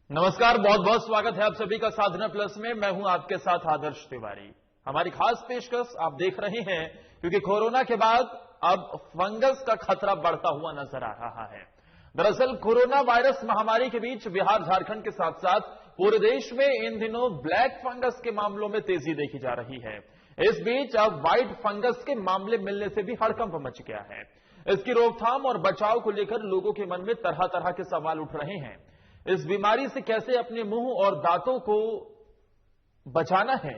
नमस्कार, बहुत बहुत स्वागत है आप सभी का साधना प्लस में। मैं हूं आपके साथ आदर्श तिवारी। हमारी खास पेशकश आप देख रहे हैं क्योंकि कोरोना के बाद अब फंगस का खतरा बढ़ता हुआ नजर आ रहा है। दरअसल कोरोना वायरस महामारी के बीच बिहार झारखंड के साथ साथ पूरे देश में इन दिनों ब्लैक फंगस के मामलों में तेजी देखी जा रही है। इस बीच अब व्हाइट फंगस के मामले मिलने से भी हड़कंप मच गया है। इसकी रोकथाम और बचाव को लेकर लोगों के मन में तरह तरह के सवाल उठ रहे हैं। इस बीमारी से कैसे अपने मुंह और दांतों को बचाना है,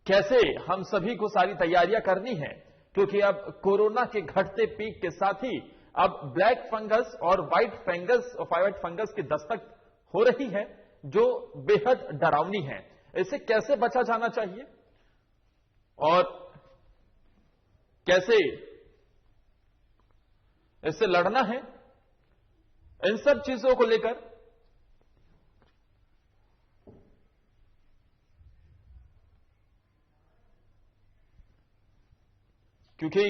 कैसे हम सभी को सारी तैयारियां करनी है, क्योंकि अब कोरोना के घटते पीक के साथ ही अब ब्लैक फंगस और व्हाइट फंगस की दस्तक हो रही है, जो बेहद डरावनी है। इससे कैसे बचा जाना चाहिए और कैसे इससे लड़ना है, इन सब चीजों को लेकर क्योंकि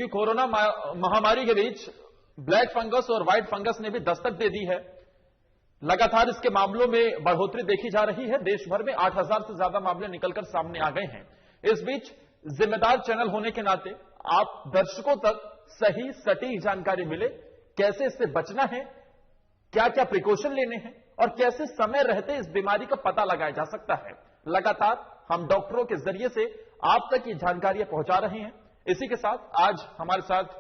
कोरोना महामारी के बीच ब्लैक फंगस और व्हाइट फंगस ने भी दस्तक दे दी है। लगातार इसके मामलों में बढ़ोतरी देखी जा रही है। देश भर में 8,000 से ज्यादा मामले निकलकर सामने आ गए हैं। इस बीच जिम्मेदार चैनल होने के नाते आप दर्शकों तक सही सटीक जानकारी मिले, कैसे इससे बचना है, क्या क्या प्रिकॉशन लेने हैं और कैसे समय रहते इस बीमारी का पता लगाया जा सकता है। लगातार हम डॉक्टरों के जरिए से आप तक ये जानकारियां पहुंचा रहे हैं। इसी के साथ आज हमारे साथ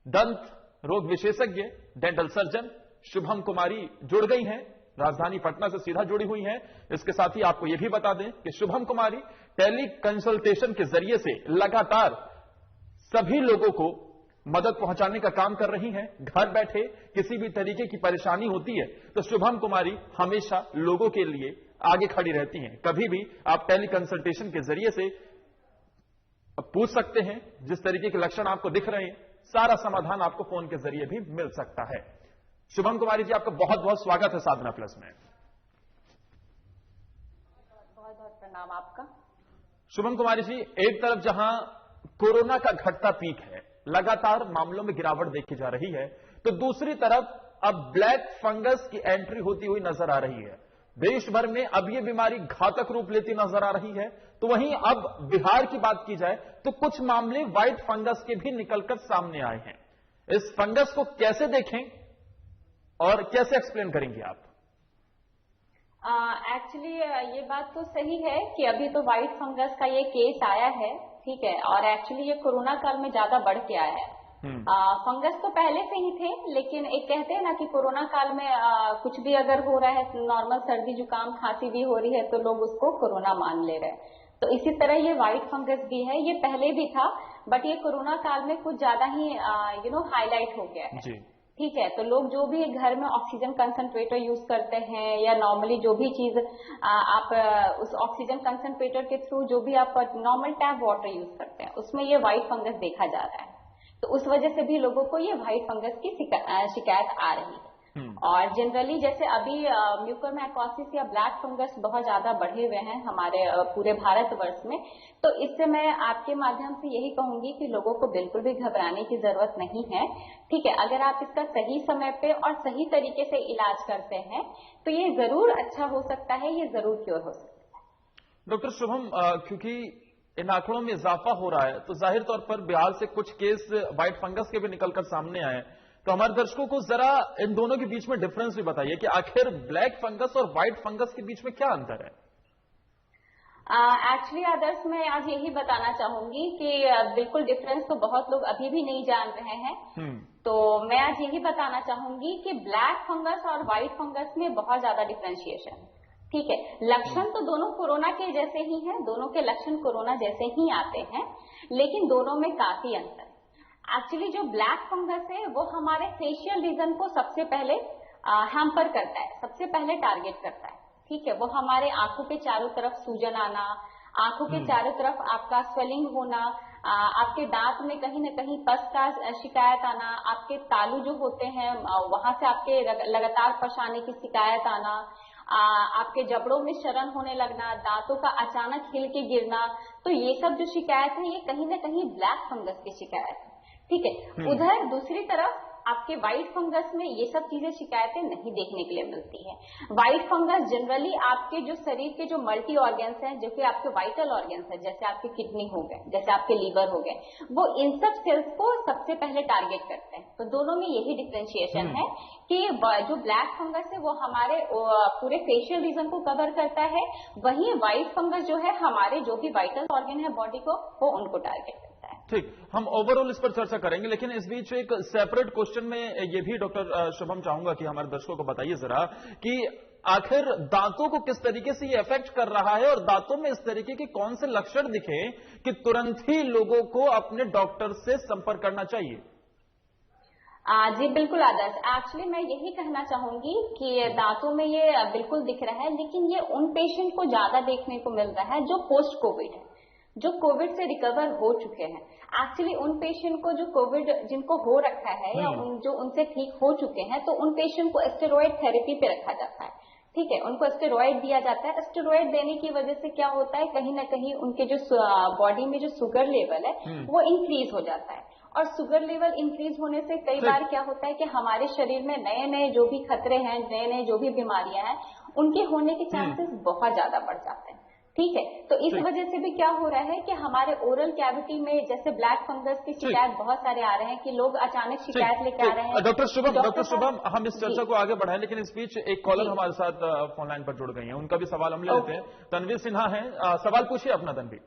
दंत रोग विशेषज्ञ डेंटल सर्जन शुभम कुमारी जुड़ गई हैं, राजधानी पटना से सीधा जुड़ी हुई हैं। इसके साथ ही आपको यह भी बता दें कि शुभम कुमारी टेली कंसल्टेशन के जरिए से लगातार सभी लोगों को मदद पहुंचाने का काम कर रही हैं। घर बैठे किसी भी तरीके की परेशानी होती है तो शुभम कुमारी हमेशा लोगों के लिए आगे खड़ी रहती हैं। कभी भी आप टेली कंसल्टेशन के जरिए से पूछ सकते हैं। जिस तरीके के लक्षण आपको दिख रहे हैं, सारा समाधान आपको फोन के जरिए भी मिल सकता है। शुभम कुमारी जी, आपका बहुत बहुत स्वागत है साधना प्लस में। बहुत बहुत प्रणाम आपका। शुभम कुमारी जी, एक तरफ जहां कोरोना का घटता पीक है, लगातार मामलों में गिरावट देखी जा रही है, तो दूसरी तरफ अब ब्लैक फंगस की एंट्री होती हुई नजर आ रही है। देश भर में अब यह बीमारी घातक रूप लेती नजर आ रही है। तो वहीं अब बिहार की बात की जाए तो कुछ मामले व्हाइट फंगस के भी निकलकर सामने आए हैं। इस फंगस को कैसे देखें और कैसे एक्सप्लेन करेंगे आप? एक्चुअली ये बात तो सही है कि अभी तो व्हाइट फंगस का ये केस आया है, ठीक है, और एक्चुअली ये कोरोना काल में ज्यादा बढ़ के आया है। फंगस तो पहले से ही थे, लेकिन एक कहते हैं ना कि कोरोना काल में कुछ भी अगर हो रहा है, नॉर्मल सर्दी जुकाम खांसी भी हो रही है तो लोग उसको कोरोना मान ले रहे हैं। तो इसी तरह ये व्हाइट फंगस भी है। ये पहले भी था, बट ये कोरोना काल में कुछ ज्यादा ही हाईलाइट हो गया है। ठीक है, तो लोग जो भी घर में ऑक्सीजन कंसंट्रेटर यूज करते हैं या नॉर्मली जो भी चीज आप उस ऑक्सीजन कंसंट्रेटर के थ्रू जो भी आप नॉर्मल टैप वाटर यूज करते हैं, उसमें ये व्हाइट फंगस देखा जा रहा है। तो उस वजह से भी लोगों को ये व्हाइट फंगस की शिकायत आ रही है। और जनरली जैसे अभी म्यूकोरमाइकोसिस या ब्लैक फंगस बहुत ज्यादा बढ़े हुए हैं हमारे पूरे भारतवर्ष में। तो इससे मैं आपके माध्यम से यही कहूंगी कि लोगों को बिल्कुल भी घबराने की जरूरत नहीं है। ठीक है, अगर आप इसका सही समय पे और सही तरीके से इलाज करते हैं तो ये जरूर अच्छा हो सकता है, ये जरूर क्योर हो सकता है। डॉक्टर शुभम, क्योंकि इन आंकड़ों में इजाफा हो रहा है तो जाहिर तौर पर बिहार से कुछ केस व्हाइट फंगस के भी निकलकर सामने आए, तो हमारे दर्शकों को जरा इन दोनों के बीच में डिफरेंस भी बताइए कि आखिर ब्लैक फंगस और व्हाइट फंगस के बीच में क्या अंतर है? एक्चुअली आदर्श मैं आज यही बताना चाहूंगी कि बिल्कुल डिफरेंस तो बहुत लोग अभी भी नहीं जान रहे हैं। तो मैं आज यही बताना चाहूंगी कि ब्लैक फंगस और व्हाइट फंगस में बहुत ज्यादा डिफरेंशिएशन। ठीक है, लक्षण तो दोनों कोरोना के जैसे ही हैं, दोनों के लक्षण कोरोना जैसे ही आते हैं, लेकिन दोनों में काफी अंतर है। एक्चुअली जो ब्लैक फंगस है वो हमारे फेशियल रीजन को सबसे पहले हैम्पर करता है, सबसे पहले टारगेट करता है। ठीक है, वो हमारे आंखों के चारों तरफ सूजन आना, आंखों के चारों तरफ आपका स्वेलिंग होना, आपके दांत में कहीं न कहीं पस का शिकायत आना, आपके तालू जो होते हैं वहां से आपके लगातार परेशानी की शिकायत आना, आपके जबड़ों में शरण होने लगना, दांतों का अचानक हिल के गिरना, तो ये सब जो शिकायत है ये कहीं ना कहीं ब्लैक फंगस की शिकायत है। ठीक है, उधर दूसरी तरफ आपके व्हाइट फंगस में ये सब चीजें शिकायतें नहीं देखने के लिए मिलती है। व्हाइट फंगस जनरली आपके जो शरीर के जो मल्टी ऑर्गन्स हैं, जो कि आपके वाइटल ऑर्गन्स हैं, जैसे आपके किडनी हो गए, जैसे आपके लीवर हो गए, वो इन सब सेल्स को सबसे पहले टारगेट करते हैं। तो दोनों में यही डिफरेंशिएशन है कि जो ब्लैक फंगस है वो हमारे पूरे फेशियल रीजन को कवर करता है, वहीं व्हाइट फंगस जो है हमारे जो भी वाइटल ऑर्गन है बॉडी को, वो उनको टारगेट करता है। ठीक, हम ओवरऑल इस पर चर्चा करेंगे, लेकिन इस बीच एक सेपरेट क्वेश्चन में ये भी डॉक्टर शुभम चाहूंगा कि हमारे दर्शकों को बताइए जरा कि आखिर दांतों को किस तरीके से ये अफेक्ट कर रहा है और दांतों में इस तरीके के कौन से लक्षण दिखे कि तुरंत ही लोगों को अपने डॉक्टर से संपर्क करना चाहिए। जी बिल्कुल आदर्श, एक्चुअली मैं यही कहना चाहूंगी कि दांतों में ये बिल्कुल दिख रहा है, लेकिन ये उन पेशेंट को ज्यादा देखने को मिल रहा है जो पोस्ट कोविड है, जो कोविड से रिकवर हो चुके हैं। एक्चुअली उन पेशेंट को जो कोविड जिनको हो रखा है या जो उनसे ठीक हो चुके हैं, तो उन पेशेंट को स्टेरॉइड थेरेपी पे रखा जाता है। ठीक है, उनको स्टेरॉइड दिया जाता है। स्टेरॉइड देने की वजह से क्या होता है, कहीं ना कहीं उनके जो बॉडी में जो शुगर लेवल है वो इंक्रीज हो जाता है, और शुगर लेवल इंक्रीज होने से कई बार क्या होता है कि हमारे शरीर में नए नए जो भी खतरे हैं, नए नए जो भी बीमारियां हैं, उनके होने के चांसेस बहुत ज्यादा बढ़ जाते हैं। ठीक है, तो इस वजह से भी क्या हो रहा है कि हमारे ओरल कैविटी में जैसे ब्लैक फंगस की शिकायत बहुत सारे आ रहे हैं कि लोग अचानक शिकायत लेके आ रहे हैं। डॉक्टर शुभम हम इस चर्चा को आगे बढ़ाएं, लेकिन इस बीच एक कॉलर हमारे साथ फोन लाइन पर जुड़ गई हैं, उनका भी सवाल हम ले लेते हैं। तनवीर सिन्हा है, सवाल पूछिए अपना तनवीर।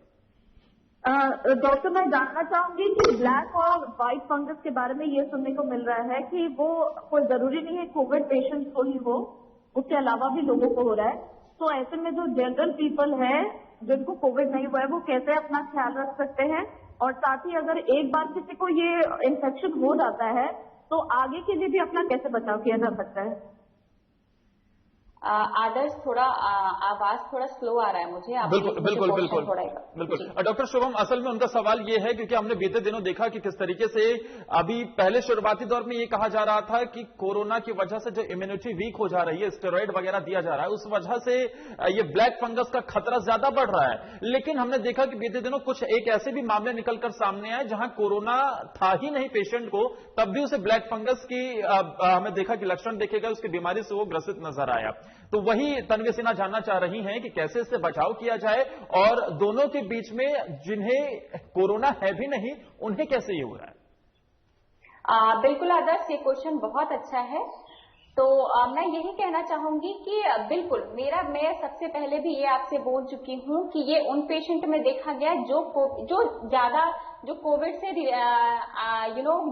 डॉक्टर, मैं जानना चाहूंगी कि ब्लैक और व्हाइट फंगस के बारे में ये सुनने को मिल रहा है कि वो कोई जरूरी नहीं है कोविड पेशेंट्स को ही हो, उसके अलावा भी लोगों को हो रहा है। तो ऐसे में जो जनरल पीपल है जिनको कोविड नहीं हुआ है, वो कैसे अपना ख्याल रख सकते हैं, और साथ ही अगर एक बार किसी को ये इन्फेक्शन हो जाता है तो आगे के लिए भी अपना कैसे बचाव किया जा सकता है। आदर्श, थोड़ा आवाज थोड़ा स्लो आ रहा है मुझे। बिल्कुल। डॉक्टर शुभम, असल में उनका सवाल ये है क्योंकि हमने बीते दिनों देखा कि किस तरीके से अभी पहले शुरुआती दौर में ये कहा जा रहा था कि कोरोना की वजह से जो इम्यूनिटी वीक हो जा रही है, स्टेरॉइड वगैरह दिया जा रहा है, उस वजह से ये ब्लैक फंगस का खतरा ज्यादा बढ़ रहा है। लेकिन हमने देखा कि बीते दिनों कुछ एक ऐसे भी मामले निकलकर सामने आए जहां कोरोना था ही नहीं पेशेंट को, तब भी उसे ब्लैक फंगस की हमें देखा कि लक्षण देखे गए, उसकी बीमारी से वो ग्रसित नजर आया। तो वही तनवीर सिन्हा जानना चाह रही हैं कि कैसे इससे बचाव किया जाए, और दोनों के बीच में जिन्हें कोरोना है भी नहीं उन्हें कैसे ये हो रहा है। बिल्कुल आदर्श, ये क्वेश्चन बहुत अच्छा है। तो मैं यही कहना चाहूंगी कि बिल्कुल मैं सबसे पहले भी ये आपसे बोल चुकी हूं कि ये उन पेशेंट में देखा गया जो ज्यादा जो कोविड से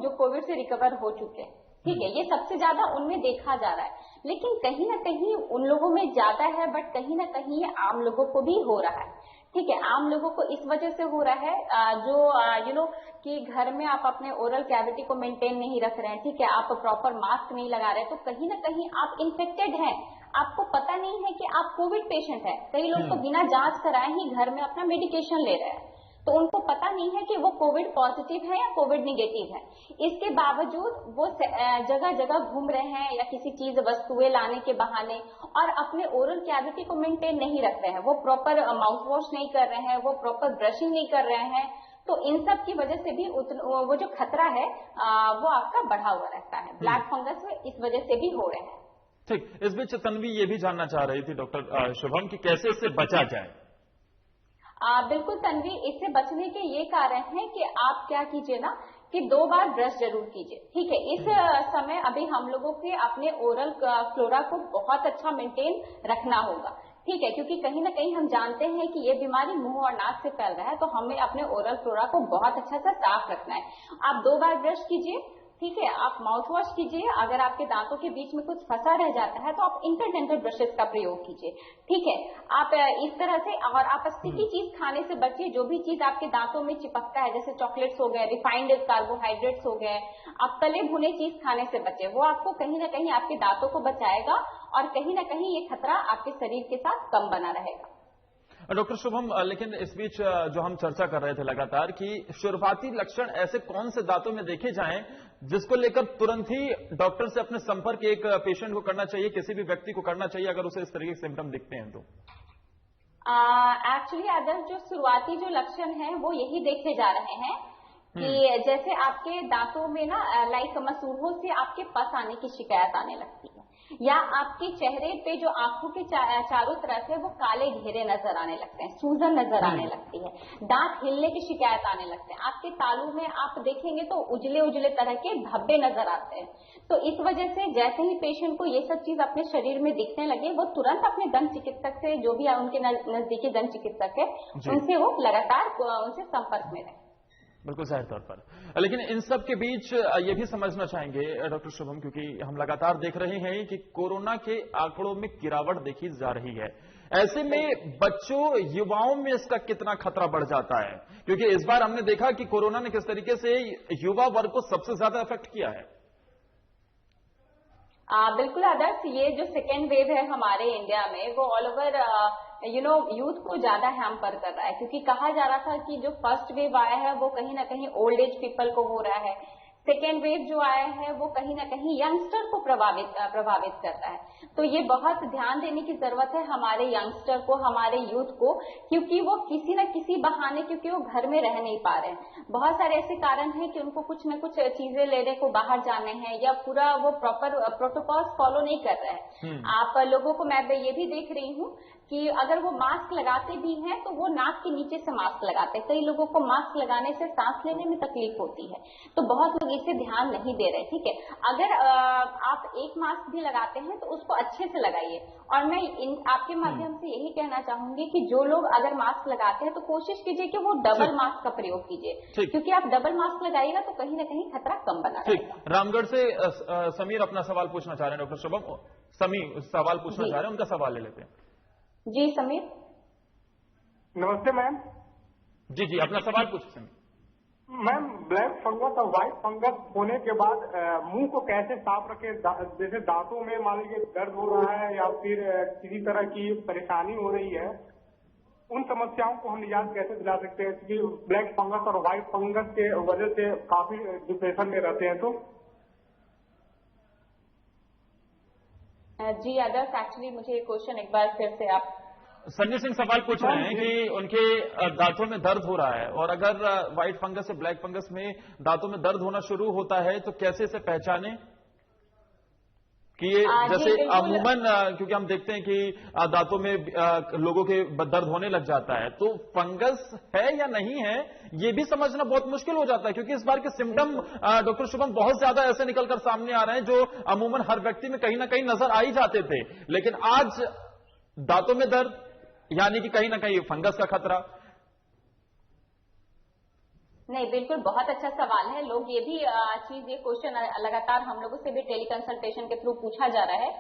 जो कोविड से रिकवर हो चुके हैं। ठीक है, ये सबसे ज्यादा उनमें देखा जा रहा है, लेकिन कहीं ना कहीं उन लोगों में ज्यादा है, बट कहीं ना कहीं ये आम लोगों को भी हो रहा है। ठीक है, आम लोगों को इस वजह से हो रहा है जो कि घर में आप अपने ओरल कैविटी को मेंटेन नहीं रख रहे हैं। ठीक है, आप प्रॉपर मास्क नहीं लगा रहे हैं, तो कहीं ना कहीं आप इन्फेक्टेड हैं, आपको पता नहीं है कि आप कोविड पेशेंट है। कई लोग तो बिना जांच कराए ही घर में अपना मेडिकेशन ले रहे हैं, तो उनको पता नहीं है कि वो कोविड पॉजिटिव है या कोविड निगेटिव है। इसके बावजूद वो जगह जगह घूम रहे हैं या किसी चीज वस्तुएं लाने के बहाने, और अपने ओरल कैविटी को मेंटेन नहीं रख रहे हैं, वो प्रॉपर माउथ वॉश नहीं कर रहे हैं, वो प्रॉपर ब्रशिंग नहीं कर रहे हैं। तो इन सब की वजह से भी वो जो खतरा है वो आपका बढ़ा हुआ रहता है। ब्लैक फंगस में इस वजह से भी हो रहे हैं। ठीक, इस बीच तन्वी ये भी जानना चाह रही थी डॉक्टर शुभम कि कैसे इससे बचा जाए। बिल्कुल तन्वी, इससे बचने के ये कारण है कि आप क्या कीजिए ना कि 2 बार ब्रश जरूर कीजिए। ठीक है, इस समय अभी हम लोगों के अपने ओरल फ्लोरा को बहुत अच्छा मेंटेन रखना होगा। ठीक है, क्योंकि कहीं ना कहीं हम जानते हैं कि ये बीमारी मुंह और नाक से फैल रहा है, तो हमें अपने ओरल फ्लोरा को बहुत अच्छा से साफ रखना है। आप 2 बार ब्रश कीजिए। ठीक है, आप माउथ वॉश कीजिए। अगर आपके दांतों के बीच में कुछ फंसा रह जाता है तो आप इंटरडेंटल ब्रशेस का प्रयोग कीजिए। ठीक है, आप इस तरह से, और आप स्टिकी चीज खाने से बचिए। जो भी चीज आपके दांतों में चिपकता है, जैसे चॉकलेट्स हो गए, रिफाइंड कार्बोहाइड्रेट्स हो गए, आप तले भुने चीज खाने से बचे। वो आपको कहीं ना कहीं आपके दांतों को बचाएगा, और कहीं ना कहीं ये खतरा आपके शरीर के साथ कम बना रहेगा। डॉक्टर शुभम, लेकिन इस बीच जो हम चर्चा कर रहे थे लगातार कि शुरुआती लक्षण ऐसे कौन से दांतों में देखे जाएं जिसको लेकर तुरंत ही डॉक्टर से अपने संपर्क एक पेशेंट को करना चाहिए, किसी भी व्यक्ति को करना चाहिए अगर उसे इस तरह के सिम्टम दिखते हैं तो? एक्चुअली आदर्श जो शुरुआती जो लक्षण हैं वो यही देखे जा रहे हैं कि जैसे आपके दांतों में ना लाइक मसूड़ों से आपके पस आने की शिकायत आने लगती है, या आपके चेहरे पे जो आंखों के चारों तरफ है वो काले घेरे नजर आने लगते हैं, सूजन नजर आने लगती है, दांत हिलने की शिकायत आने लगते हैं, आपके तालू में आप देखेंगे तो उजले उजले तरह के धब्बे नजर आते हैं। तो इस वजह से जैसे ही पेशेंट को ये सब चीज अपने शरीर में दिखने लगे वो तुरंत अपने दंत चिकित्सक से, जो भी उनके नजदीकी दंत चिकित्सक है, उनसे वो लगातार उनसे संपर्क में रहे। बिल्कुल जाहिर तौर पर। लेकिन इन सब के बीच ये भी समझना चाहेंगे डॉक्टर शुभम, क्योंकि हम लगातार देख रहे हैं कि कोरोना के आंकड़ों में गिरावट देखी जा रही है, ऐसे में बच्चों युवाओं में इसका कितना खतरा बढ़ जाता है? क्योंकि इस बार हमने देखा कि कोरोना ने किस तरीके से युवा वर्ग को सबसे ज्यादा इफेक्ट किया है। बिल्कुल आदर्श, ये जो सेकेंड वेव है हमारे इंडिया में वो ऑल ओवर यूथ को ज्यादा हैम्पर कर रहा है, क्योंकि कहा जा रहा था कि जो फर्स्ट वेव आया है वो कहीं ना कहीं ओल्ड एज पीपल को हो रहा है, सेकेंड वेव जो आया है वो कहीं ना कहीं यंगस्टर को प्रभावित करता है। तो ये बहुत ध्यान देने की जरूरत है हमारे यंगस्टर को, हमारे यूथ को, क्योंकि वो किसी न किसी बहाने, क्योंकि वो घर में रह नहीं पा रहे हैं, बहुत सारे ऐसे कारण हैं कि उनको कुछ न कुछ चीजें लेने को बाहर जाने हैं, या पूरा वो प्रॉपर प्रोटोकॉल्स फॉलो नहीं कर रहे हैं। आप लोगों को मैं ये भी देख रही हूँ कि अगर वो मास्क लगाते भी हैं तो वो नाक के नीचे से मास्क लगाते हैं, कई लोगों को मास्क लगाने से सांस लेने में तकलीफ होती है, तो बहुत लोग इसे ध्यान नहीं दे रहे। ठीक है, अगर आप एक मास्क भी लगाते हैं तो उसको अच्छे से लगाइए, और मैं आपके माध्यम से यही कहना चाहूंगी कि जो लोग अगर मास्क लगाते हैं तो कोशिश कीजिए कि वो डबल मास्क का प्रयोग कीजिए, क्योंकि आप डबल मास्क लगाइएगा तो कहीं ना कहीं खतरा कम बना रहेगा। रामगढ़ से समीर अपना सवाल पूछना चाह रहे हैं डॉक्टर शुभम, समीर सवाल पूछना चाह रहे हैं, उनका सवाल ले लेते हैं। जी समीर। नमस्ते मैम। जी जी, अपना सवाल पूछिए समीर। मैम, ब्लैक फंगस और व्हाइट फंगस होने के बाद मुंह को कैसे साफ रखें? जैसे दांतों में मान लीजिए दर्द हो रहा है या फिर किसी तरह की परेशानी हो रही है, उन समस्याओं को हम निजात कैसे दिला सकते हैं? क्योंकि ब्लैक फंगस और व्हाइट फंगस के वजह से काफी डिप्रेशन में रहते हैं। तो जी आदर्श, एक्चुअली मुझे ये क्वेश्चन एक बार फिर से आप। संजय सिंह सवाल पूछ रहे हैं कि उनके दांतों में दर्द हो रहा है, और अगर व्हाइट फंगस से ब्लैक फंगस में दांतों में दर्द होना शुरू होता है तो कैसे इसे पहचाने कि ये जैसे अमूमन, क्योंकि हम देखते हैं कि दांतों में लोगों के दर्द होने लग जाता है, तो फंगस है या नहीं है ये भी समझना बहुत मुश्किल हो जाता है, क्योंकि इस बार के सिम्टम डॉक्टर शुभम बहुत ज्यादा ऐसे निकलकर सामने आ रहे हैं जो अमूमन हर व्यक्ति में कहीं ना कहीं नजर आ ही जाते थे, लेकिन आज दांतों में दर्द यानी कि कहीं ना कहीं फंगस का खतरा। नहीं, बिल्कुल बहुत अच्छा सवाल है। लोग ये भी चीज, ये क्वेश्चन लगातार हम लोगों से भी टेली कंसल्टेशन के थ्रू पूछा जा रहा है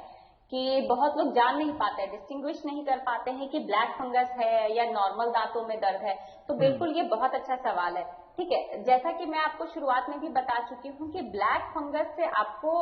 कि बहुत लोग जान नहीं पाते हैं, डिस्टिंग्विश नहीं कर पाते हैं कि ब्लैक फंगस है या नॉर्मल दांतों में दर्द है। तो बिल्कुल ये बहुत अच्छा सवाल है। ठीक है, जैसा कि मैं आपको शुरुआत में भी बता चुकी हूँ कि ब्लैक फंगस से आपको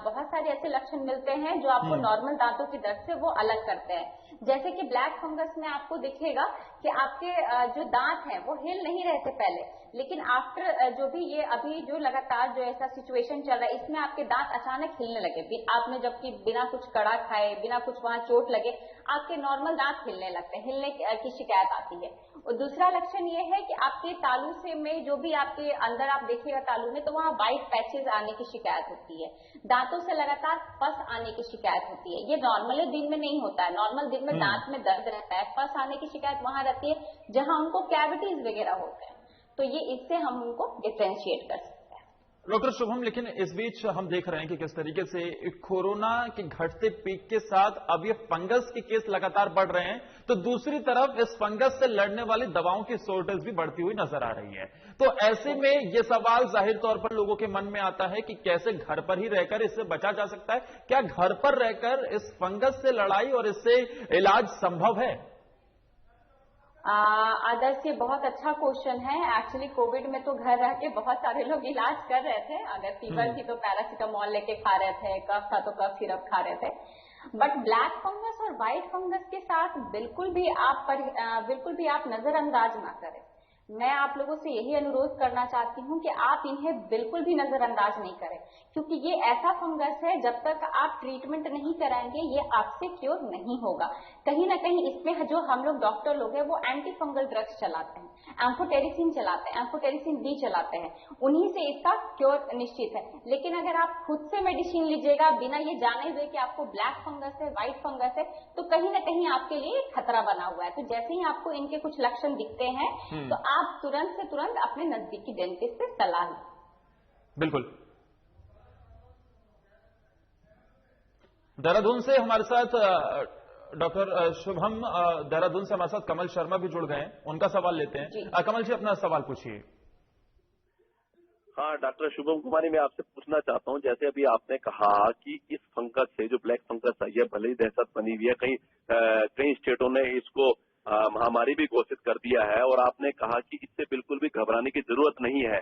बहुत सारे ऐसे लक्षण मिलते हैं जो आपको नॉर्मल दांतों की दर्द से वो अलग करते हैं। जैसे कि ब्लैक फंगस में आपको दिखेगा कि आपके जो दांत हैं वो हिल नहीं रहे थे पहले, लेकिन आफ्टर जो भी ये अभी जो लगातार जो ऐसा सिचुएशन चल रहा है इसमें आपके दांत अचानक हिलने लगे, आपने जबकि बिना कुछ कड़ा खाए, बिना कुछ वहां चोट लगे आपके नॉर्मल दांत हिलने लगते हैं, हिलने की शिकायत आती है। और दूसरा लक्षण ये है कि आपके तालू से में जो भी आपके अंदर आप देखिएगा तालू में, तो वहां व्हाइट पैचेस आने की शिकायत होती है, दांतों से लगातार पस आने की शिकायत होती है। ये नॉर्मल दिन में नहीं होता है, नॉर्मल दिन में दांत में दर्द रहता है, पस आने की शिकायत वहां रहती है जहां उनको कैविटीज वगैरह होते हैं, तो ये इससे हम उनको डिफ्रेंशिएट कर सकते हैं। डॉक्टर शुभम, लेकिन इस बीच हम देख रहे हैं कि किस तरीके से कोरोना के घटते पीक के साथ अब ये फंगस के केस लगातार बढ़ रहे हैं, तो दूसरी तरफ इस फंगस से लड़ने वाली दवाओं की शॉर्टेज भी बढ़ती हुई नजर आ रही है। तो ऐसे में ये सवाल जाहिर तौर पर लोगों के मन में आता है कि कैसे घर पर ही रहकर इससे बचा जा सकता है? क्या घर पर रहकर इस फंगस से लड़ाई और इससे इलाज संभव है? आदर्श, ये बहुत अच्छा क्वेश्चन है। एक्चुअली कोविड में तो घर रह के बहुत सारे लोग इलाज कर रहे थे, अगर फीवर थी तो पैरासीटामोल लेके खा रहे थे, कफ था तो कफ सिरप खा रहे थे, बट ब्लैक फंगस और व्हाइट फंगस के साथ बिल्कुल भी आप नजरअंदाज ना करें। मैं आप लोगों से यही अनुरोध करना चाहती हूँ कि आप इन्हें बिल्कुल भी नजरअंदाज नहीं करें, क्योंकि ये ऐसा फंगस है जब तक आप ट्रीटमेंट नहीं कराएंगे ये आपसे क्योर नहीं होगा। कहीं ना कहीं इसमें जो हम लोग डॉक्टर लोग हैं वो एंटी फंगल ड्रग्स चलाते हैं, एम्फोटेरिसिन चलाते हैं, एम्फोटेरिसिन डी चलाते हैं, उन्हीं से इसका क्योर निश्चित है। लेकिन अगर आप खुद से मेडिसिन लीजिएगा बिना ये जाने हुए कि आपको ब्लैक फंगस है, व्हाइट फंगस है, तो कहीं ना कहीं आपके लिए खतरा बना हुआ है। तो जैसे ही आपको इनके कुछ लक्षण दिखते हैं तो आप तुरंत से तुरंत अपने नजदीकी डेंटिस्ट से सलाह लें। बिल्कुल। देहरादून से हमारे साथ डॉक्टर शुभम, देहरादून से हमारे साथ कमल शर्मा भी जुड़ गए हैं, उनका सवाल लेते हैं। कमल जी अपना सवाल पूछिए। हाँ डॉक्टर शुभम कुमारी, मैं आपसे पूछना चाहता हूँ, जैसे अभी आपने कहा कि इस फंगस से जो ब्लैक फंगस आई है भले ही दहशत बनी हुई है, कई स्टेटों ने इसको महामारी भी घोषित कर दिया है और आपने कहा कि इससे बिल्कुल भी घबराने की जरूरत नहीं है।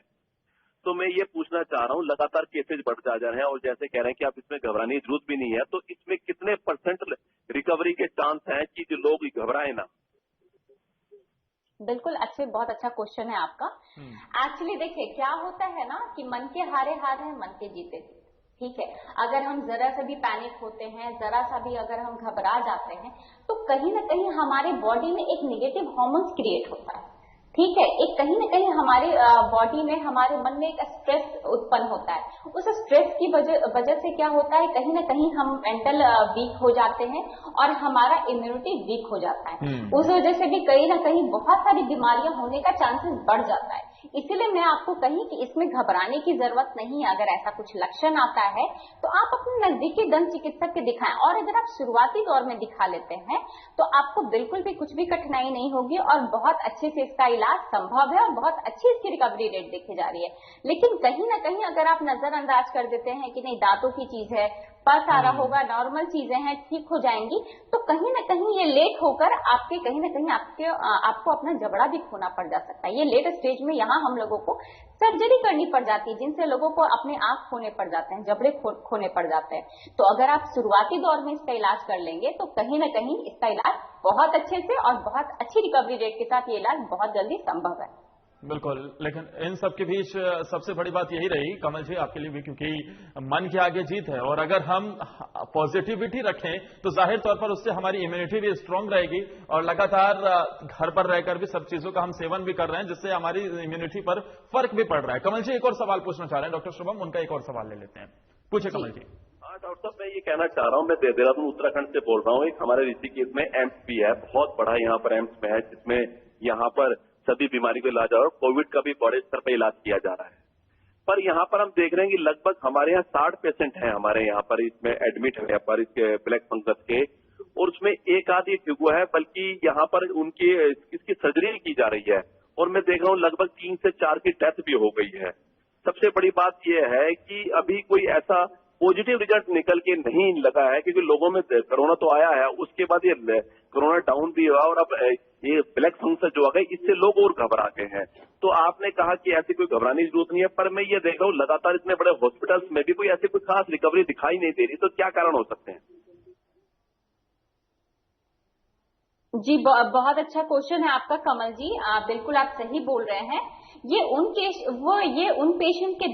तो मैं ये पूछना चाह रहा हूँ, लगातार केसेज बढ़ जा रहे हैं और जैसे कह रहे हैं कि आप इसमें घबराने की जरूरत भी नहीं है, तो इसमें कितने % रिकवरी के चांस हैं कि जो लोग घबराए ना? बिल्कुल बहुत अच्छा क्वेश्चन है आपका। एक्चुअली देखिए क्या होता है ना कि मन के हारे हार है, मन के जीते जीत। ठीक है, अगर हम जरा सा भी पैनिक होते हैं, जरा सा भी अगर हम घबरा जाते हैं, तो कहीं ना कहीं हमारे बॉडी में एक नेगेटिव हार्मोन्स क्रिएट होता है। ठीक है, एक कहीं ना कहीं हमारे बॉडी में, हमारे मन में एक स्ट्रेस उत्पन्न होता है। उस स्ट्रेस की वजह से क्या होता है, कहीं ना कहीं हम मेंटल वीक हो जाते हैं और हमारा इम्यूनिटी वीक हो जाता है। उस वजह से भी कहीं ना कहीं बहुत सारी बीमारियां होने का चांसेस बढ़ जाता है। इसीलिए मैं आपको कही कि इसमें घबराने की जरूरत नहीं है। अगर ऐसा कुछ लक्षण आता है तो आप अपने नजदीकी दंत चिकित्सक के दिखाएं, और अगर आप शुरुआती दौर में दिखा लेते हैं तो आपको बिल्कुल भी कुछ भी कठिनाई नहीं होगी और बहुत अच्छे से इसका इलाज संभव है और बहुत अच्छी इसकी रिकवरी रेट देखी जा रही है। लेकिन कहीं ना कहीं अगर आप नजरअंदाज कर देते हैं कि नहीं दांतों की चीज है, पस आ रहा होगा, नॉर्मल चीजें हैं, ठीक हो जाएंगी, तो कहीं ना कहीं ये लेट होकर आपके कहीं ना कहीं आपको अपना जबड़ा भी खोना पड़ जा सकता है। ये लेट स्टेज में यहाँ हम लोगों को सर्जरी करनी पड़ जाती है, जिनसे लोगों को अपने आंख खोने पड़ जाते हैं, जबड़े खोने पड़ जाते हैं। तो अगर आप शुरुआती दौर में इसका इलाज कर लेंगे तो कहीं ना कहीं इसका इलाज बहुत अच्छे से और बहुत अच्छी रिकवरी रेट के साथ ये इलाज बहुत जल्दी संभव है। बिल्कुल, लेकिन इन सब के बीच सबसे बड़ी बात यही रही कमल जी आपके लिए भी, क्योंकि मन के आगे जीत है और अगर हम पॉजिटिविटी रखें तो जाहिर तौर पर उससे हमारी इम्यूनिटी भी स्ट्रांग रहेगी और लगातार घर पर रहकर भी सब चीजों का हम सेवन भी कर रहे हैं जिससे हमारी इम्यूनिटी पर फर्क भी पड़ रहा है। कमल जी एक और सवाल पूछना चाह रहे हैं डॉक्टर शुभम, उनका एक और सवाल ले लेते हैं। पूछे कमल जी। हाँ डॉक्टर साहब, मैं ये कहना चाह रहा हूँ, मैं देहरादून उत्तराखंड से बोल रहा हूँ। एक हमारे ऋषिकेश में एम्स भी है, बहुत बड़ा यहाँ पर एम्स में है, जिसमें यहाँ पर सभी बीमारी को इलाज और कोविड का भी बड़े स्तर पर इलाज किया जा रहा है। पर यहाँ पर हम देख रहे हैं कि लगभग हमारे यहाँ 60 पेशेंट हैं हमारे यहाँ पर इसमें एडमिट है पर इसके ब्लैक फंगस के, और उसमें एक आध ये ठीक हुआ है, बल्कि यहाँ पर उनकी इसकी सर्जरी की जा रही है और मैं देख रहा हूँ लगभग 3 से 4 की डेथ भी हो गई है। सबसे बड़ी बात यह है कि अभी कोई ऐसा पॉजिटिव रिजल्ट निकल के नहीं लगा है, क्योंकि लोगों में कोरोना तो आया है, उसके बाद ये कोरोना डाउन भी हुआ और अब ये ब्लैक फंगस जो आ गई इससे लोग और घबरा गए हैं। तो आपने कहा कि ऐसी कोई घबराने की जरूरत नहीं है, पर मैं ये देख रहा हूँ लगातार इतने बड़े हॉस्पिटल्स में भी कोई ऐसी कोई खास रिकवरी दिखाई नहीं दे रही, तो क्या कारण हो सकते हैं? जी बहुत अच्छा क्वेश्चन है आपका कमल जी, बिल्कुल आप सही बोल रहे हैं। ये उन पेशेंट के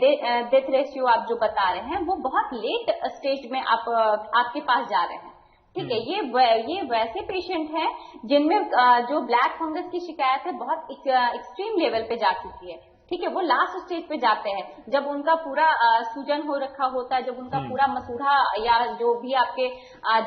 डेथ रेशियो आप जो बता रहे हैं वो बहुत लेट स्टेज में आपके पास जा रहे हैं। ठीक है, ये वैसे पेशेंट हैं जिनमें जो ब्लैक फंगस की शिकायत है बहुत एक्सट्रीम लेवल पे जा चुकी है। ठीक है, वो लास्ट स्टेज पे जाते हैं जब उनका पूरा सूजन हो रखा होता है, जब उनका पूरा मसूड़ा या जो भी आपके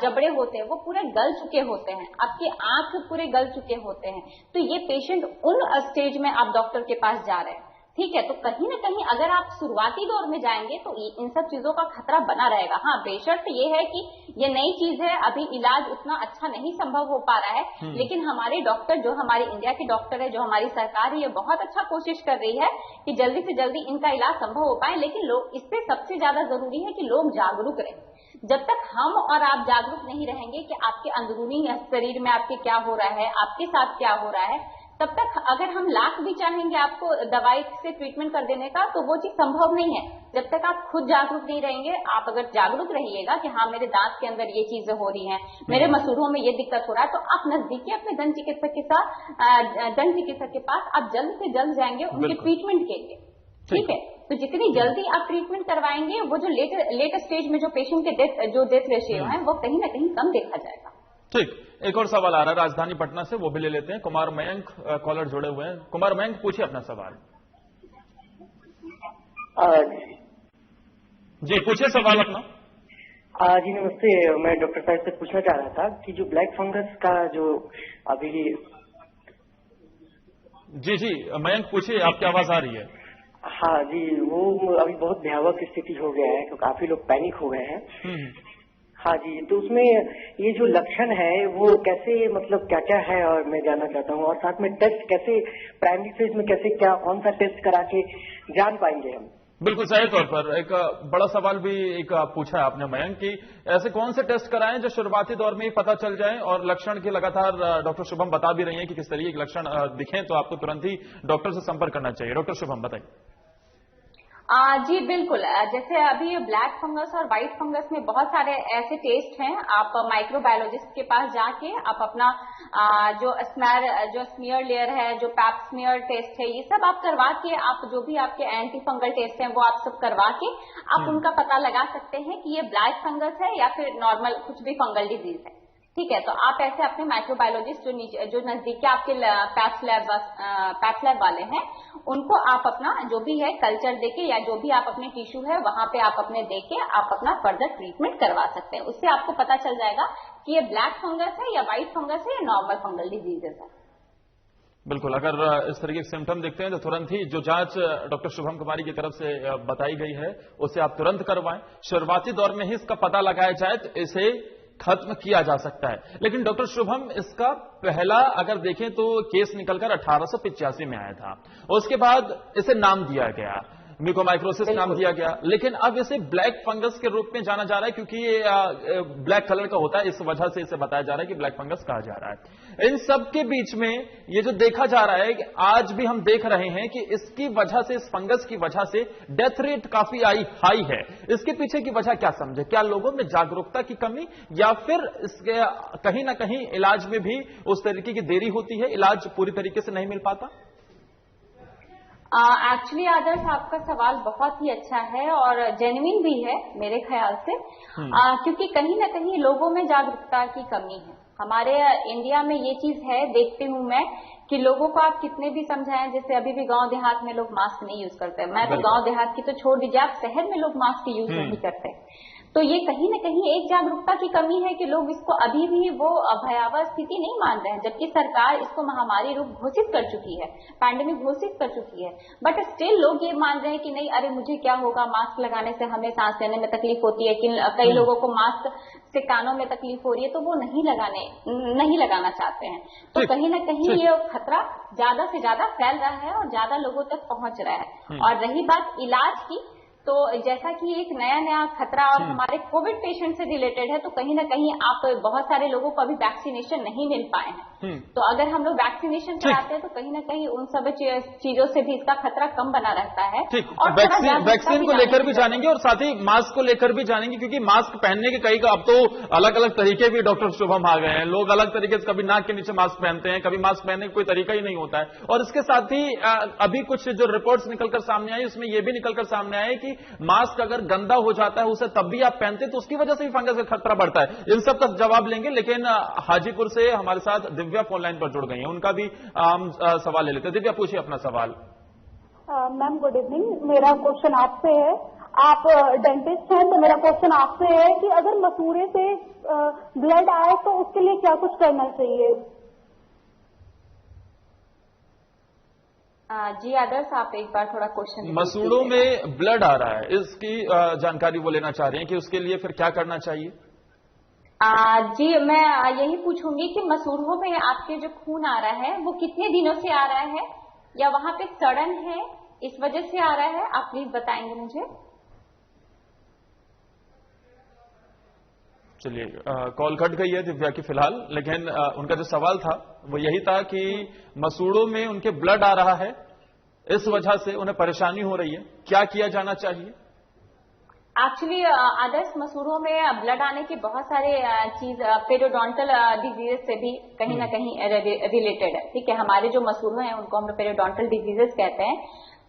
जबड़े होते हैं वो पूरे गल चुके होते हैं, आपके आंख पूरे गल चुके होते हैं। तो ये पेशेंट उन स्टेज में आप डॉक्टर के पास जा रहे हैं। ठीक है, तो कहीं ना कहीं अगर आप शुरुआती दौर में जाएंगे तो इन सब चीजों का खतरा बना रहेगा। हाँ, बेशर्त ये है कि ये नई चीज है, अभी इलाज उतना अच्छा नहीं संभव हो पा रहा है, लेकिन हमारे डॉक्टर, जो हमारे इंडिया के डॉक्टर है, जो हमारी सरकार है, ये बहुत अच्छा कोशिश कर रही है कि जल्दी से जल्दी इनका इलाज संभव हो पाए। लेकिन लोग, इससे सबसे ज्यादा जरूरी है कि लोग जागरूक रहें। जब तक हम और आप जागरूक नहीं रहेंगे कि आपके अंदरूनी शरीर में आपके क्या हो रहा है, आपके साथ क्या हो रहा है, तब तक अगर हम लाख भी चाहेंगे आपको दवाई से ट्रीटमेंट कर देने का, तो वो चीज संभव नहीं है जब तक आप खुद जागरूक नहीं रहेंगे। आप अगर जागरूक रहिएगा कि हाँ मेरे दांत के अंदर ये चीजें हो रही हैं, मेरे मसूड़ों में ये दिक्कत हो रहा है, तो आप नजदीकी अपने दंत चिकित्सक के साथ दंत चिकित्सक के पास आप जल्द से जल्द जाएंगे उनके ट्रीटमेंट के लिए। ठीक है, तो जितनी जल्दी आप ट्रीटमेंट करवाएंगे, वो जो लेटर स्टेज में जो पेशेंट के डेथ रेशियो है वो कहीं ना कहीं कम देखा जाएगा। ठीक, एक और सवाल आ रहा है राजधानी पटना से, वो भी ले लेते हैं। कुमार मयंक कॉलर जुड़े हुए हैं। कुमार मयंक, पूछिए अपना सवाल। जी पूछिए सवाल अपना। जी नमस्ते, मैं डॉक्टर साहब से पूछना चाह रहा था कि जो ब्लैक फंगस का जो अभी। जी मयंक पूछिए, आपकी आवाज आ रही है। हाँ जी, वो अभी बहुत भयावह स्थिति हो गया है, तो काफी लोग पैनिक हो गए हैं। हाँ जी, तो उसमें ये जो लक्षण है वो कैसे, मतलब क्या क्या है, और मैं जानना चाहता हूँ, और साथ में टेस्ट कैसे, प्राइमरी फेज में कैसे, क्या कौन सा टेस्ट करा के जान पाएंगे हम। बिल्कुल सही तौर पर एक बड़ा सवाल भी एक पूछा है आपने मयंक, कि ऐसे कौन से टेस्ट कराएं जो शुरुआती दौर में ही पता चल जाए, और लक्षण के लगातार डॉक्टर शुभम बता भी रही हैं कि किस तरीके के लक्षण दिखें तो आपको तुरंत ही डॉक्टर से संपर्क करना चाहिए। डॉक्टर शुभम बताइए। जी बिल्कुल, जैसे अभी ब्लैक फंगस और व्हाइट फंगस में बहुत सारे ऐसे टेस्ट हैं। आप माइक्रोबायोलॉजिस्ट के पास जाके आप अपना जो स्मीयर लेयर है, जो पैप स्मीयर टेस्ट है, ये सब आप करवा के, आप जो भी आपके एंटी फंगल टेस्ट हैं वो आप सब करवा के आप उनका पता लगा सकते हैं कि ये ब्लैक फंगस है या फिर नॉर्मल कुछ भी फंगल डिजीज है। ठीक है, तो आप ऐसे अपने माइक्रोबायोलॉजिस्ट जो नजदीक आपके पैथ लैब वाले हैं, उनको आप अपना जो भी है कल्चर देके या जो भी आप अपने टिश्यू है वहां पे आप अपने देके आप अपना फर्दर ट्रीटमेंट करवा सकते हैं। उससे आपको पता चल जाएगा कि ये ब्लैक फंगस है या व्हाइट फंगस है या नॉर्मल फंगल डिजीजेस है। बिल्कुल, अगर इस तरीके के सिम्टम दिखते हैं तो तुरंत ही जो जांच डॉक्टर शुभम कुमारी की तरफ से बताई गई है उसे आप तुरंत करवाएं। शुरुआती दौर में ही इसका पता लगाया जाए तो इसे खत्म किया जा सकता है। लेकिन डॉक्टर शुभम, इसका पहला अगर देखें तो केस निकलकर 1885 में आया था, उसके बाद इसे नाम दिया गया, म्यूकोमाइक्रोसिस नाम दिया गया, लेकिन अब इसे ब्लैक फंगस के रूप में जाना जा रहा है, क्योंकि ये ब्लैक कलर का होता है, इस वजह से इसे बताया जा रहा है कि ब्लैक फंगस कहा जा रहा है। इन सब के बीच में ये जो देखा जा रहा है कि आज भी हम देख रहे हैं कि इसकी वजह से, इस फंगस की वजह से डेथ रेट काफी हाई है। इसके पीछे की वजह क्या समझे? क्या लोगों में जागरूकता की कमी, या फिर इसके कहीं ना कहीं इलाज में भी उस तरीके की देरी होती है, इलाज पूरी तरीके से नहीं मिल पाता? एक्चुअली आदर्श, आपका सवाल बहुत ही अच्छा है और जेन्युइन भी है मेरे ख्याल से, क्योंकि कहीं ना कहीं लोगों में जागरूकता की कमी है। हमारे इंडिया में ये चीज है, देखती हूँ मैं, कि लोगों को आप कितने भी समझाएं, जैसे अभी भी गांव देहात में लोग मास्क नहीं यूज करते। मैं तो गांव देहात की तो छोड़ दीजिए, आप शहर में लोग मास्क यूज नहीं करते। तो ये कहीं ना कहीं एक जागरूकता की कमी है कि लोग इसको अभी भी वो भयावह स्थिति नहीं मान रहे हैं, जबकि सरकार इसको महामारी रूप घोषित कर चुकी है, पैंडेमिक घोषित कर चुकी है। बट स्टिल लोग ये मान रहे हैं कि नहीं, अरे मुझे क्या होगा, मास्क लगाने से हमें सांस लेने में तकलीफ होती है, कि कई लोगों को मास्क से कानों में तकलीफ हो रही है, तो वो नहीं लगाना चाहते हैं। तो कहीं ना कहीं ये खतरा ज्यादा से ज्यादा फैल रहा है और ज्यादा लोगों तक पहुंच रहा है। और रही बात इलाज की, तो जैसा कि एक नया खतरा और हमारे कोविड पेशेंट से रिलेटेड है, तो कहीं ना कहीं आप बहुत सारे लोगों को अभी वैक्सीनेशन नहीं मिल पाए हैं। तो अगर हम लोग वैक्सीनेशन कराते हैं तो कहीं ना कहीं उन सब चीजों से भी इसका खतरा कम बना रहता है। और वैक्सीन को लेकर भी जानेंगे और साथ ही मास्क को लेकर भी जानेंगे, क्योंकि मास्क पहनने के कई अब तो अलग अलग तरीके भी डॉक्टर शुभम आ गए हैं। लोग अलग तरीके से कभी नाक के नीचे मास्क पहनते हैं, कभी मास्क पहनने का कोई तरीका ही नहीं होता है। और इसके साथ ही अभी कुछ जो रिपोर्ट्स निकलकर सामने आई, उसमें यह भी निकलकर सामने आया कि मास्क अगर गंदा हो जाता है, उसे तब भी आप पहनते तो उसकी वजह से भी फंगस का खतरा बढ़ता है। इन सब का जवाब लेंगे, लेकिन हाजीपुर से हमारे साथ दिव्या फोन लाइन पर जुड़ गई हैं, उनका भी सवाल ले लेते हैं। दिव्या, पूछिए अपना सवाल। मैम गुड इवनिंग, मेरा क्वेश्चन आपसे है। आप डेंटिस्ट हैं, तो मेरा क्वेश्चन आपसे है कि अगर मसूड़े से ब्लड आए तो उसके लिए क्या कुछ करना चाहिए? जी आदर्श, आप एक बार थोड़ा क्वेश्चन। मसूड़ों में ब्लड आ रहा है, इसकी जानकारी वो लेना चाह रहे हैं कि उसके लिए फिर क्या करना चाहिए? जी मैं यही पूछूंगी कि मसूड़ों में आपके जो खून आ रहा है वो कितने दिनों से आ रहा है, या वहां पे सड़न है इस वजह से आ रहा है? आप प्लीज बताएंगे मुझे। चलिए, कॉल कट गई है दिव्या की फिलहाल, लेकिन उनका जो सवाल था वो यही था कि मसूड़ों में उनके ब्लड आ रहा है, इस वजह से उन्हें परेशानी हो रही है, क्या किया जाना चाहिए? एक्चुअली आदर्श मसूड़ों में ब्लड आने की बहुत सारे चीज पेरियोडोंटल डिजीजेस से भी कहीं ना कहीं रिलेटेड है। ठीक है, हमारे जो मसूड़े हैं उनको हम लोग पेरियोडोंटल डिजीजेस कहते हैं,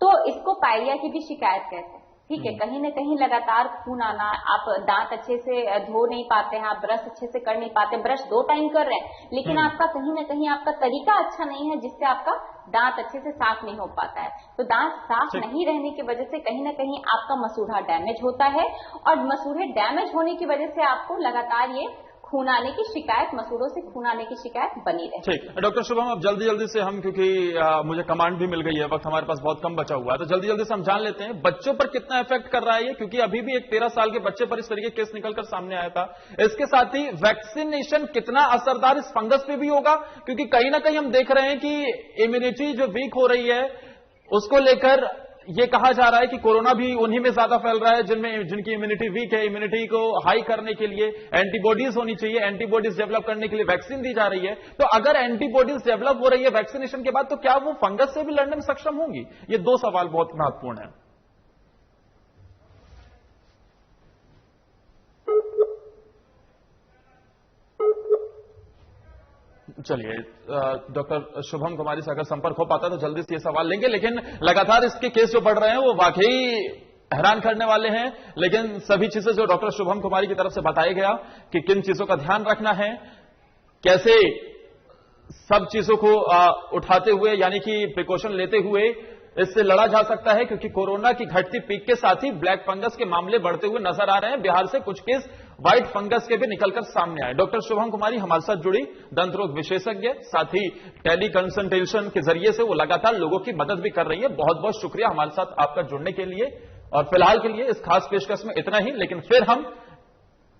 तो इसको पायरिया की भी शिकायत कहते हैं। ठीक है, कहीं न कहीं लगातार खून आना, आप दांत अच्छे से धो नहीं पाते हैं, आप ब्रश अच्छे से कर नहीं पाते, ब्रश 2 टाइम कर रहे हैं लेकिन आपका कहीं न कहीं आपका तरीका अच्छा नहीं है जिससे आपका दांत अच्छे से साफ नहीं हो पाता है। तो दांत साफ नहीं रहने की वजह से कहीं न कहीं आपका मसूड़ा डैमेज होता है और मसूड़े डैमेज होने की वजह से आपको लगातार ये खून आने की शिकायत, मसूड़ों से खून आने की शिकायत बनी रहे। ठीक, डॉक्टर शुभम, अब जल्दी से हम, क्योंकि मुझे कमांड भी मिल गई है, वक्त हमारे पास बहुत कम बचा हुआ है, तो जल्दी से हम जान लेते हैं बच्चों पर कितना इफेक्ट कर रहा है ये, क्योंकि अभी भी एक 13 साल के बच्चे पर इस तरीके केस निकलकर सामने आया था। इसके साथ ही वैक्सीनेशन कितना असरदार इस फंगस पे भी होगा, क्योंकि कहीं ना कहीं हम देख रहे हैं कि इम्यूनिटी जो वीक हो रही है उसको लेकर ये कहा जा रहा है कि कोरोना भी उन्हीं में ज्यादा फैल रहा है जिनकी इम्यूनिटी वीक है। इम्यूनिटी को हाई करने के लिए एंटीबॉडीज होनी चाहिए, एंटीबॉडीज डेवलप करने के लिए वैक्सीन दी जा रही है। तो अगर एंटीबॉडीज डेवलप हो रही है वैक्सीनेशन के बाद, तो क्या वो फंगस से भी लड़ने में सक्षम होंगी? ये 2 सवाल बहुत महत्वपूर्ण है। चलिए, डॉक्टर शुभम कुमारी से अगर संपर्क हो पाता तो जल्दी से ये सवाल लेंगे, लेकिन लगातार इसके केस जो बढ़ रहे हैं वो वाकई हैरान करने वाले हैं। लेकिन सभी चीजें जो डॉक्टर शुभम कुमारी की तरफ से बताया गया कि किन चीजों का ध्यान रखना है, कैसे सब चीजों को उठाते हुए यानी कि प्रिकॉशन लेते हुए इससे लड़ा जा सकता है, क्योंकि कोरोना की घटती पीक के साथ ही ब्लैक फंगस के मामले बढ़ते हुए नजर आ रहे हैं। बिहार से कुछ केस व्हाइट फंगस के भी निकलकर सामने आए। डॉक्टर शुभम कुमारी हमारे साथ जुड़ी, दंत रोग विशेषज्ञ, साथ ही टेली कंसल्टेशन के जरिए से वो लगातार लोगों की मदद भी कर रही है। बहुत बहुत शुक्रिया हमारे साथ आपका जुड़ने के लिए। और फिलहाल के लिए इस खास पेशकश में इतना ही, लेकिन फिर हम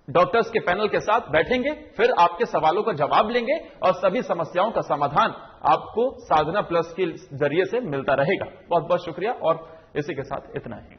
डॉक्टर्स के पैनल के साथ बैठेंगे, फिर आपके सवालों का जवाब लेंगे और सभी समस्याओं का समाधान आपको साधना प्लस के जरिए से मिलता रहेगा। बहुत बहुत शुक्रिया और इसी के साथ इतना ही।